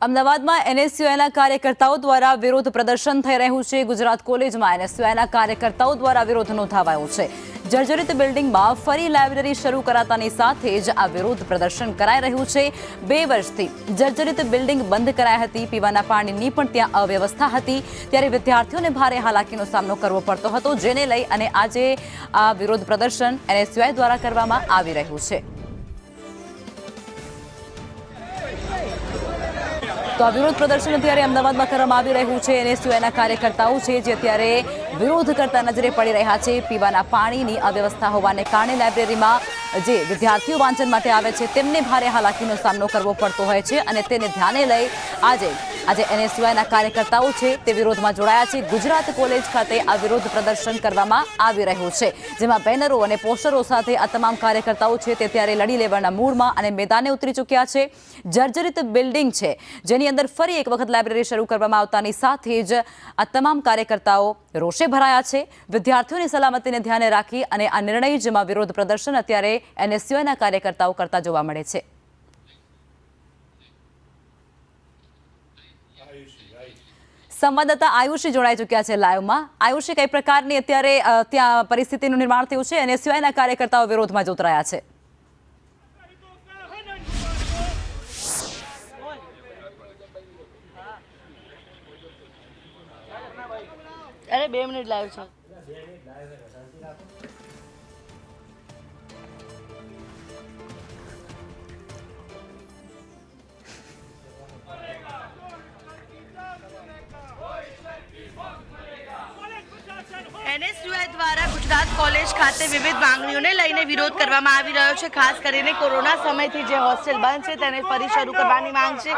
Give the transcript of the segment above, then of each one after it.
અમદાવાદમાં એનએસયુઆઈના કાર્યકર્તાઓ દ્વારા વિરોધ પ્રદર્શન થઈ રહ્યું છે। ગુજરાત કોલેજમાં એનએસયુઆઈના કાર્યકર્તાઓ દ્વારા વિરોધ નોંધાવાયો છે। જર્જરિત બિલ્ડિંગમાં ફરી લાઇબ્રેરી શરૂ કરાતાની સાથે જ આ વિરોધ પ્રદર્શન કરાઈ રહ્યું છે। 2 વર્ષથી જર્જરિત બિલ્ડિંગ બંધ કરાઈ હતી। પીવાના પાણીની પણ ત્યાં અવ્યવસ્થા હતી, ત્યારે વિદ્યાર્થીઓને ભારે હાલાકીનો સામનો કરવો પડતો હતો, જેને લઈ અને આજે આ વિરોધ પ્રદર્શન એનએસયુઆઈ દ્વારા કરવામાં આવી રહ્યું છે। તો આ વિરોધ પ્રદર્શન અત્યારે અમદાવાદમાં કરવામાં આવી રહ્યું છે। એનએસયુઆઈના કાર્યકર્તાઓ છે જે અત્યારે વિરોધ કરતા નજરે પડી રહ્યા છે। પીવાના પાણીની અવ્યવસ્થા હોવાને કારણે લાઇબ્રેરીમાં જે વિદ્યાર્થીઓ વાંચન માટે આવે છે તેમને ભારે હાલાકીનો સામનો કરવો પડતો હોય છે, અને તેને ધ્યાને લઈ આજે એનએસયુઆઈના કાર્યકર્તાઓ છે તે વિરોધમાં જોડાયા છે। ગુજરાત કોલેજ ખાતે આ વિરોધ પ્રદર્શન કરવામાં આવી રહ્યું છે, જેમાં બેનરો અને પોસ્ટરો સાથે આ તમામ કાર્યકર્તાઓ છે તે ત્યારે લડી લેવાના મૂડમાં અને મેદાને ઉતરી ચૂક્યા છે। જર્જરિત બિલ્ડિંગ છે જેની અંદર ફરી એક વખત લાઇબ્રેરી શરૂ કરવામાં આવતાની સાથે જ આ તમામ કાર્યકર્તાઓ રોષે ભરાયા છે। વિદ્યાર્થીઓની સલામતીને ધ્યાને રાખી અને આ નિર્ણય જેમાં વિરોધ પ્રદર્શન અત્યારે એનએસયુઆઈના કાર્યકર્તાઓ કરતા જોવા મળે છે। સંવાદદાતા આયુષી જોડાઈ ચૂક્યા છે લાઈવમાં। આયુષી, કઈ પ્રકારની અત્યારે ત્યાં પરિસ્થિતિનું નિર્માણ થયું છે? એનએસયુઆઈના કાર્યકર્તાઓ વિરોધમાં જોતરાયા છે। अरे 2 मिनट लाइव છે। એનએસયુઆઈ દ્વારા ગુજરાત કોલેજ ખાતે વિવિધ માંગણીઓને લઈને વિરોધ કરવામાં આવી રહ્યો છે। ખાસ કરીને કોરોના સમયથી જે હોસ્ટેલ બંધ છે તેને ફરી શરૂ કરવાની માંગ છે।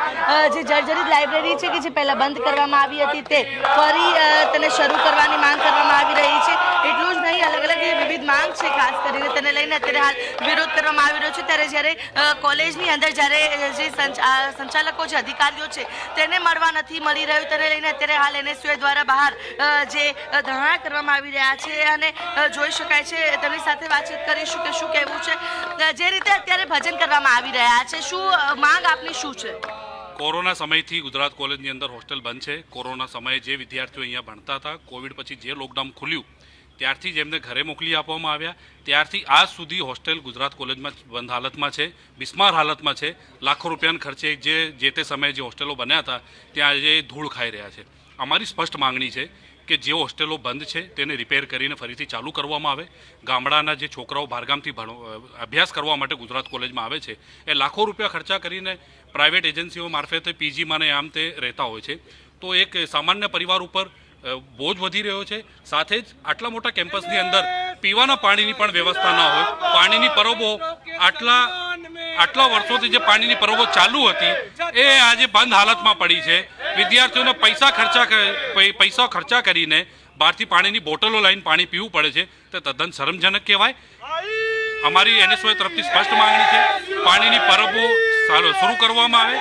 જે જર્જરિત લાઇબ્રેરી છે કે જે પહેલા બંધ કરવામાં આવી હતી તે ફરી તેને શરૂ કરવાની માંગ કરવામાં આવી રહી છે। એટલું જ નહીં, અલગ અલગ વિવિધ માંગ છે, ખાસ કરીને તેને લઈને અત્યારે હાલ વિરોધ કરવામાં આવી રહ્યો છે। ત્યારે જ્યારે કોલેજની અંદર જ્યારે જે સંચાલકો છે, અધિકારીઓ છે, તેને મળવા નથી મળી રહ્યું, તેને લઈને અત્યારે હાલ એનએસયુઆઈ દ્વારા બહાર જે ધરણા કરવામાં આવી રહ્યા છે અને જોઈ શકાય છે। તેની સાથે વાતચીત કરીશું કે શું કહેવું છે। જે રીતે અત્યારે ભજન કરવામાં આવી રહ્યા છે, શું માંગ આપની શું છે? કોરોના સમયથી ગુજરાત કોલેજની અંદર હોસ્ટેલ બંધ છે। કોરોના સમયે જે વિદ્યાર્થીઓ અહીંયા ભણતા હતા, કોવિડ પછી જે લોકડાઉન ખુલ્યું ત્યારથી જ એમને ઘરે મોકલી આપવામાં આવ્યા। ત્યારથી આજ સુધી હોસ્ટેલ ગુજરાત કોલેજમાં બંધ હાલતમાં છે, બિસ્માર હાલતમાં છે। લાખો રૂપિયાના ખર્ચે જે તે સમયે જે હોસ્ટેલો બન્યા હતા ત્યાં આજે ધૂળ ખાઈ રહ્યા છે। અમારી સ્પષ્ટ માંગણી છે કે જે હોસ્ટેલો બંધ છે તેને રિપેર કરીને ફરીથી ચાલુ કરવામાં આવે। ગામડાના જે છોકરાઓ બહારગામથી અભ્યાસ કરવા માટે ગુજરાત કોલેજમાં આવે છે એ લાખો રૂપિયા ખર્ચા કરીને પ્રાઇવેટ એજન્સીઓ મારફતે પીજીમાં ને આમ તે રહેતા હોય છે, તો એક સામાન્ય પરિવાર ઉપર બોજ વધી રહ્યો છે। સાથે જ આટલા મોટા કેમ્પસની અંદર પીવાના પાણીની પણ વ્યવસ્થા ના હોય, પાણીની પરબો આટલા વર્ષોથી જે પાણીની પરબો ચાલુ હતી એ આજે બંધ હાલતમાં પડી છે। વિદ્યાર્થીઓને પૈસા ખર્ચા કરીને બહારથી પાણીની બોટલો લઈને પાણી પીવું પડે છે, તે તદ્દન શરમજનક કહેવાય। અમારી એનએસયુઆઈ તરફથી સ્પષ્ટ માંગણી છે પાણીની પરબો શરૂ કરવામાં આવે।